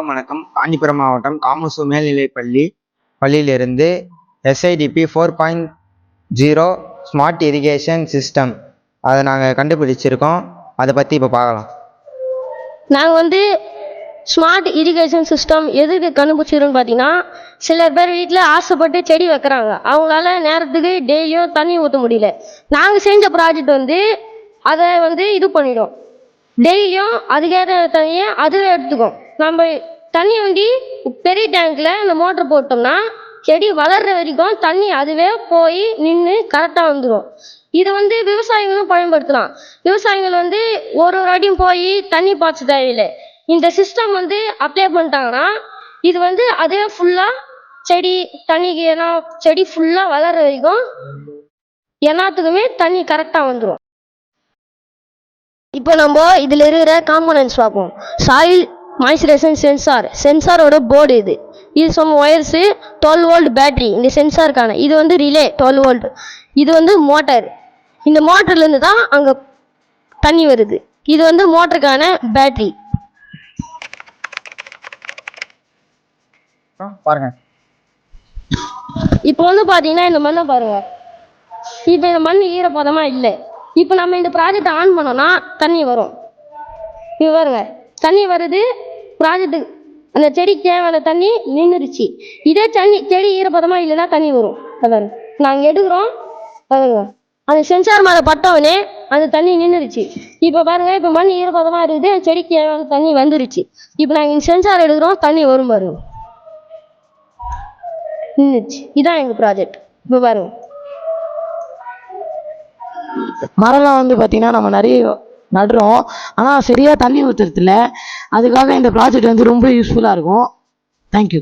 வணக்கம். காஞ்சிபுரம் மாவட்டம் காமுசு பள்ளியிலிருந்து SIDP 4.0 ஸ்மார்ட் இரிகேஷன் சிஸ்டம் அதை நாங்கள் கண்டுபிடிச்சிருக்கோம். அதை பற்றி இப்போ பார்க்கலாம். நாங்கள் ஸ்மார்ட் இரிகேஷன் சிஸ்டம் எதுக்கு கண்டுபிடிச்சிருன்னு பார்த்தீங்கன்னா, சில பேர் வீட்டில் ஆசைப்பட்டு செடி வைக்கிறாங்க. அவங்களால நேரத்துக்கு டெய்லியும் தண்ணி ஊற்ற முடியல. நாங்கள் செஞ்ச ப்ராஜெக்ட் அதை இது பண்ணிடும். டெய்லியும் அதுக்கேற்ற தண்ணியை அதுவே எடுத்துக்கும். நம்ம தண்ணி பெரிய டேங்க்ல இந்த மோட்டர் போட்டோம்னா செடி வளர்ற வரைக்கும் தண்ணி அதுவே போய் நின்று கரெக்டாக வந்துடும். இது விவசாயிகளும் பயன்படுத்தலாம். விவசாயிகள் ஒரு அடியும் போய் தண்ணி பாய்ச்ச தேவையில்லை. இந்த சிஸ்டம் அப்ளை பண்ணிட்டாங்கன்னா இது அதுவே ஃபுல்லாக செடி தண்ணிக்கு செடி ஃபுல்லாக வளர்ற வரைக்கும் எல்லாத்துக்குமே தண்ணி கரெக்டாக வந்துடும். இப்போ நம்ம இதில் இருக்கிற காம்போனன்ட்ஸ் பார்ப்போம். சாயில் மாய்ஸ்சரைசேஷன் சென்சாரோட போர்டு இது சம் ஒயர்ஸு 12 வோல்ட் பேட்டரி இந்த சென்சாருக்கான. இது ரிலே 12 வோல்ட். இது மோட்டர். இந்த மோட்டர்லேருந்து தான் அங்கே தண்ணி வருது. இது மோட்டருக்கான பேட்டரி. பாருங்க. இப்போ பார்த்தீங்கன்னா இந்த மண்ணை பாருங்க. இப்போ இந்த மண் ஈரப்பதமாக இல்லை. இப்போ நம்ம இந்த ப்ராஜெக்ட் ஆன் பண்ணோம்னா தண்ணி வரும். இது பாருங்க, தண்ணி வருது. ப்ராஜெக்ட்டுக்கு அந்த செடிக்கு தேவையான தண்ணி நின்றுருச்சு. இதே செடி ஈரப்பதமாக இல்லைன்னா தண்ணி வரும். அதான் நாங்கள் எடுக்கிறோம். பாருங்க, அந்த சென்சார் மேலே பட்டவனே அந்த தண்ணி நின்றுருச்சு. இப்போ பாருங்க, இப்போ மண் ஈரப்பதமாக இருக்குது. செடிக்கு தேவையான தண்ணி வந்துருச்சு. இப்போ நாங்கள் இந்த சென்சார் எடுக்கிறோம், தண்ணி வரும் பாருங்க, நின்றுச்சு. இதான் எங்கள் ப்ராஜெக்ட். இப்போ பாருங்க, மரம்லாம் பார்த்தீங்கன்னா நம்ம நிறைய நடுறோம். ஆனால் சரியாக தண்ணி ஊற்றுறதில்ல. அதுக்காக இந்த ப்ராஜெக்ட் ரொம்ப யூஸ்ஃபுல்லாக இருக்கும். தேங்க்யூ.